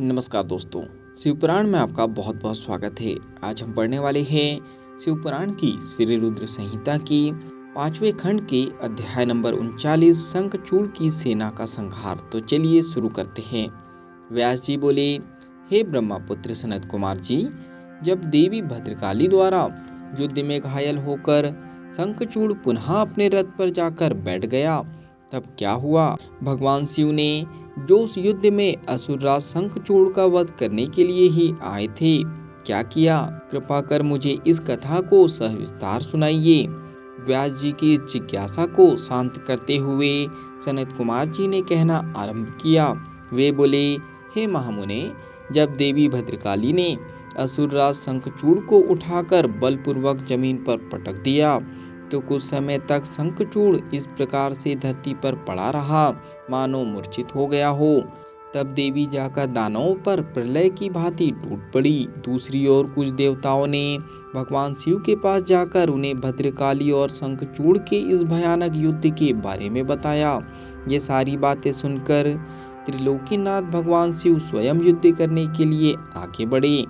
नमस्कार दोस्तों, शिवपुराण में आपका बहुत बहुत स्वागत है। आज हम पढ़ने वाले हैं शिवपुराण की श्री रुद्र संहिता की 5वें खंड के अध्याय नंबर 39 शंखचूड़ की सेना का संहार। तो चलिए शुरू करते हैं। व्यास जी बोले, हे ब्रह्मपुत्र सनत कुमार जी, जब देवी भद्रकाली द्वारा युद्ध में घायल होकर शंखचूड़ पुनः अपने रथ पर जाकर बैठ गया, तब क्या हुआ? भगवान शिव ने जो उस युद्ध में असुरराज शंखचूड़ का वध करने के लिए ही आए थे, क्या किया? कृपा कर मुझे इस कथा को सविस्तार सुनाइए। व्यास जी की जिज्ञासा को शांत करते हुए सनत कुमार जी ने कहना आरंभ किया। वे बोले, हे महामुने, जब देवी भद्रकाली ने असुरराज शंखचूड़ को उठाकर बलपूर्वक जमीन पर पटक दिया, तो कुछ समय तक शंखचूड़ इस प्रकार से धरती पर पड़ा रहा मानो मूर्छित हो गया हो। तब देवी जाकर दानवों पर प्रलय की भांति टूट पड़ी। दूसरी ओर कुछ देवताओं ने भगवान शिव के पास जाकर उन्हें भद्रकाली और शंखचूड़ के इस भयानक युद्ध के बारे में बताया। ये सारी बातें सुनकर त्रिलोकीनाथ भगवान शिव स्वयं युद्ध करने के लिए आगे बढ़े।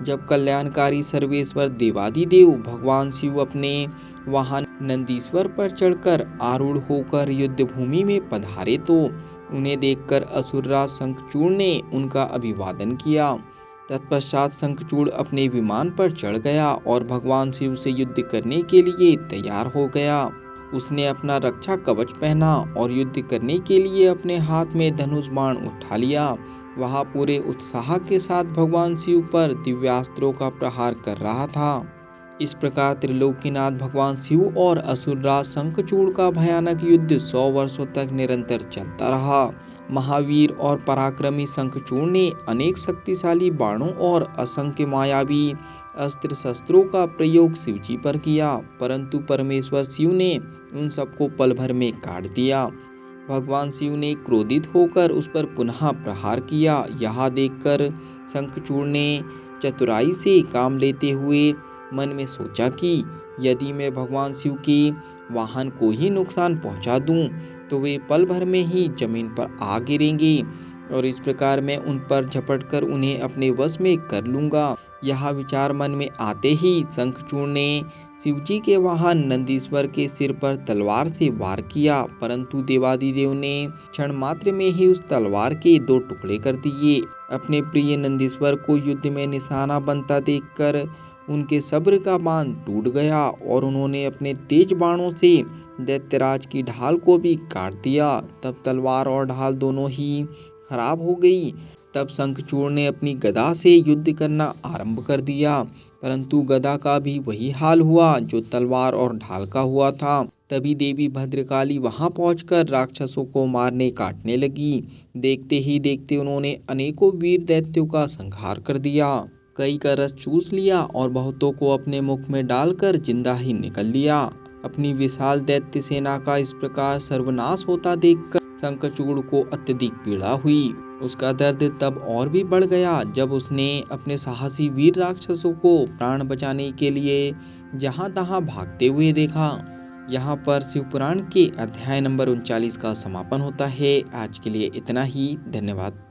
जब कल्याणकारी सर्वेश्वर देवादिदेव भगवान शिव अपने वाहन नंदीश्वर पर चढ़कर आरूढ़ होकर युद्ध भूमि में पधारे, तो उन्हें देखकर असुरराज शंखचूड़ ने उनका अभिवादन किया। तत्पश्चात शंखचूड़ अपने विमान पर चढ़ गया और भगवान शिव से युद्ध करने के लिए तैयार हो गया। उसने अपना रक्षा कवच पहना और युद्ध करने के लिए अपने हाथ में धनुष बाण उठा लिया। वह पूरे उत्साह के साथ भगवान शिव पर दिव्यास्त्रों का प्रहार कर रहा था। इस प्रकार त्रिलोकीनाथ भगवान शिव और असुरराज शंखचूड़ का भयानक युद्ध 100 वर्षों तक निरंतर चलता रहा। महावीर और पराक्रमी शंखचूड़ ने अनेक शक्तिशाली बाणों और असंख्य मायावी अस्त्र शस्त्रों का प्रयोग शिवजी पर किया, परंतु परमेश्वर शिव ने उन सबको पल भर में काट दिया। भगवान शिव ने क्रोधित होकर उस पर पुनः प्रहार किया। यह देखकर शंखचूड़ ने चतुराई से काम लेते हुए मन में सोचा कि यदि मैं भगवान शिव के वाहन को ही नुकसान पहुंचा दूं, तो वे पल भर में ही जमीन पर आ गिरेंगे और इस प्रकार मैं उन पर झपटकर उन्हें अपने वश में कर लूंगा। यह विचार मन में आते ही शंखचूड़ ने शिवजी के वाहन नंदीश्वर के सिर पर तलवार से वार किया, परंतु देवादिदेव ने क्षण मात्र में ही उस तलवार के 2 टुकड़े कर दिए। अपने प्रिय नंदीश्वर को युद्ध में निशाना बनता देखकर उनके सब्र का बांध टूट गया और उन्होंने अपने तेज बाणों से दैत्यराज की ढाल को भी काट दिया। तब तलवार और ढाल दोनों ही खराब हो गई। तब शंखचूड़ ने अपनी गदा से युद्ध करना आरंभ कर दिया, परंतु गदा का भी वही हाल हुआ जो तलवार और ढाल का हुआ था। तभी देवी भद्रकाली वहां पहुंचकर राक्षसों को मारने काटने लगी। देखते ही देखते उन्होंने अनेकों वीर दैत्यों का संहार कर दिया। कई का रस चूस लिया और बहुतों को अपने मुख में डालकर जिंदा ही निकल लिया। अपनी विशाल दैत्य सेना का इस प्रकार सर्वनाश होता देखकर शंखचूड़ को अत्यधिक पीड़ा हुई। उसका दर्द तब और भी बढ़ गया जब उसने अपने साहसी वीर राक्षसों को प्राण बचाने के लिए जहां तहां भागते हुए देखा। यहाँ पर शिवपुराण के अध्याय नंबर 39 का समापन होता है। आज के लिए इतना ही। धन्यवाद।